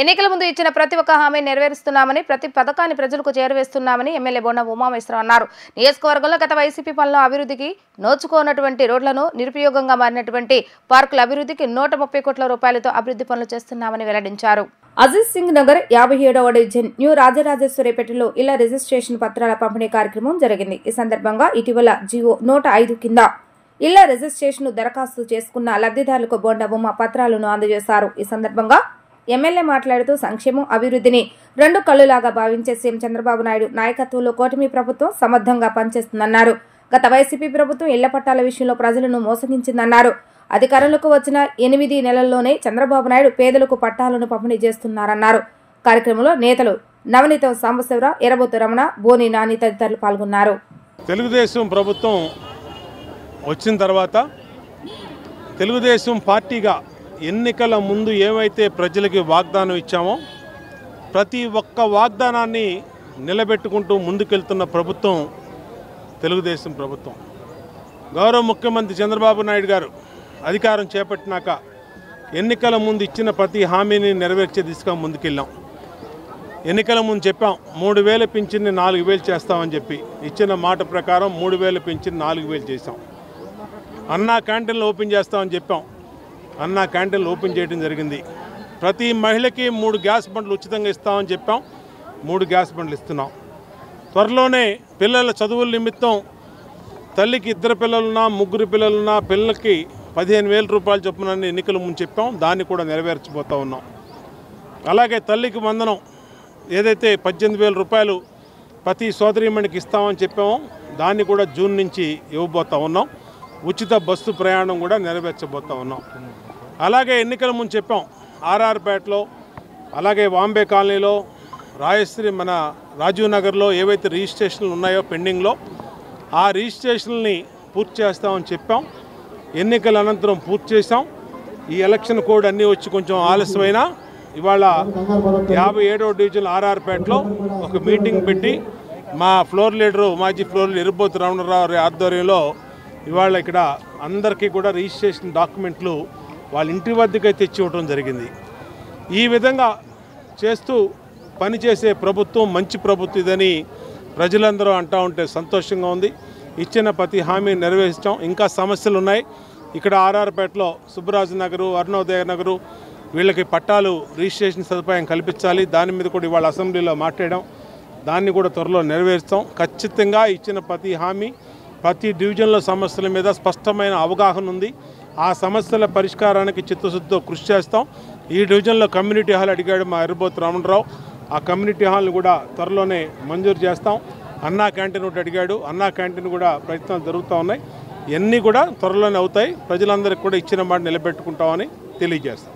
ఎన్నికల ముందు ఇచ్చిన ప్రతి ఒక్క హామీని నెరవేరుస్తున్నామని, ప్రతి పథకాన్ని ప్రజలకు చేరవేస్తున్నామని ఎమ్మెల్యే బొండ ఉమామేశ్వరరావు అన్నారు. నియోజకవర్గంలో గత వైసీపీ పాలన అభివృద్ధికి నోచుకోనటువంటి రోడ్లను, నిరుపయోగంగా మారినటువంటి పార్కుల అభివృద్ధికి 130 కోట్ల రూపాయలతో అభివృద్ధి పనులు చేస్తున్నామని వెల్లడించారు. అజిత్ సింగ్ నగర్ 57వ డివిజన్ న్యూ రాజరాజేశ్వరిపేటలో ఇళ్ల రిజిస్ట్రేషన్ పత్రాల పంపిణీ కార్యక్రమం జరిగింది. ఈ సందర్భంగా ఇటీవల జియో 105 కింద ఇళ్ల రిజిస్ట్రేషన్ దరఖాస్తు చేసుకున్న లబ్ధిదారులకు బొండ ఉమ పత్రాలను అందజేశారు. ఈ సందర్భంగా ఎమ్మెల్యే మాట్లాడుతూ సంక్షేమం, అభివృద్ధిని రెండు కళ్ళులాగా భావించే సీఎం చంద్రబాబు నాయుడు నాయకత్వంలో కూటమి ప్రభుత్వం సమర్థంగా పనిచేస్తుందన్నారు. గత వైసీపీ ప్రభుత్వం ఇళ్ల పట్టాల విషయంలో ప్రజలను మోసగించిందన్నారు. అధికారంలోకి వచ్చిన 8 నెలల్లోనే చంద్రబాబు నాయుడు పేదలకు పట్టాలను పంపిణీ చేస్తున్నారన్నారు. కార్యక్రమంలో నేతలు నవనీతం సాంబశివరావు, ఎర్రబోతు రమణ, బోని నాని తదితరులు పాల్గొన్నారు. తెలుగుదేశం ప్రభుత్వం వచ్చిన తర్వాత తెలుగుదేశం పార్టీగా ఎన్నికల ముందు ఏమైతే ప్రజలకి వాగ్దానం ఇచ్చామో ప్రతి ఒక్క వాగ్దానాన్ని నిలబెట్టుకుంటూ ముందుకెళ్తున్న ప్రభుత్వం తెలుగుదేశం ప్రభుత్వం. గౌరవ ముఖ్యమంత్రి చంద్రబాబు నాయుడు గారు అధికారం చేపట్టినాక ఎన్నికల ముందు ఇచ్చిన ప్రతి హామీని నెరవేర్చే దిశగా ముందుకెళ్ళాం. ఎన్నికల ముందు చెప్పాం 3,000 పింఛన్ని 4,000 చేస్తామని చెప్పి ఇచ్చిన మాట ప్రకారం 3,000 పింఛన్ 4,000 చేశాం. అన్నా క్యాంటీన్లు ఓపెన్ చేస్తామని చెప్పాం. అన్నా క్యాంటీన్లు ఓపెన్ చేయడం జరిగింది. ప్రతి మహిళకి 3 గ్యాస్ బండ్లు ఉచితంగా ఇస్తామని చెప్పాం. 3 గ్యాస్ బండ్లు ఇస్తున్నాం. త్వరలోనే పిల్లల చదువుల నిమిత్తం తల్లికి 2 పిల్లలున్నా 3 పిల్లలున్నా పిల్లలకి 15,000 రూపాయలు చొప్పున ఎన్నికల ముందు చెప్పాం. దాన్ని కూడా నెరవేర్చబోతూ ఉన్నాం. అలాగే తల్లికి వందనం ఏదైతే 18,000 రూపాయలు ప్రతి సోదరీమణికి ఇస్తామని చెప్పామో దాన్ని కూడా జూన్ నుంచి ఇవ్వబోతూ ఉన్నాం. ఉచిత బస్సు ప్రయాణం కూడా నెరవేర్చబోతూ ఉన్నాం. అలాగే ఎన్నికల ముందు చెప్పాం ఆర్ఆర్పేటలో, అలాగే వాంబే కాలనీలో, మన రాజీవ్ నగర్లో ఏవైతే రిజిస్ట్రేషన్లు ఉన్నాయో పెండింగ్లో ఆ రిజిస్ట్రేషన్ని పూర్తి చేస్తామని చెప్పాం. ఎన్నికల అనంతరం పూర్తి చేసాం. ఈ ఎలక్షన్ కోడ్ అన్నీ వచ్చి కొంచెం ఆలస్యమైనా ఇవాళ 57వ డివిజన్ ఆర్ఆర్పేటలో ఒక మీటింగ్ పెట్టి మా ఫ్లోర్ లీడరు మాజీ ఫ్లోర్ లీడర్ ఎర్రబోతు రమణరావు ఆధ్వర్యంలో ఇవాళ ఇక్కడ అందరికీ కూడా రిజిస్ట్రేషన్ డాక్యుమెంట్లు వాళ్ళ ఇంటి వద్దకే తెచ్చి ఇవ్వడం జరిగింది. ఈ విధంగా చేస్తూ పనిచేసే ప్రభుత్వం మంచి ప్రభుత్వం ఇదని ప్రజలందరూ అంటూ ఉంటే సంతోషంగా ఉంది. ఇచ్చిన ప్రతి హామీ నెరవేర్చాం. ఇంకా సమస్యలు ఉన్నాయి. ఇక్కడ ఆర్ఆర్పేటలో సుబ్బరాజు నగరు, అరుణోదయ నగరు వీళ్ళకి పట్టాలు రిజిస్ట్రేషన్ సదుపాయం కల్పించాలి. దాని మీద కూడా ఇవాళ అసెంబ్లీలో మాట్లాడాం. దాన్ని కూడా త్వరలో నెరవేరుస్తాం. ఖచ్చితంగా ఇచ్చిన ప్రతి హామీ ప్రతి డివిజన్లో సమస్యల మీద స్పష్టమైన అవగాహన ఉంది. ఆ సమస్యల పరిష్కారానికి చిత్తశుద్ధితో కృషి చేస్తాం. ఈ డివిజన్లో కమ్యూనిటీ హాల్ అడిగాడు మా ఎర్రబోతు రమణరావు. ఆ కమ్యూనిటీ హాల్ని కూడా త్వరలోనే మంజూరు చేస్తాం. అన్నా క్యాంటీన్ ఒకటి అడిగాడు. అన్నా క్యాంటీన్ కూడా ప్రయత్నాలు జరుగుతూ ఉన్నాయి. ఇవన్నీ కూడా త్వరలోనే అవుతాయి. ప్రజలందరికీ కూడా ఇచ్చిన మాట నిలబెట్టుకుంటామని తెలియజేస్తాం.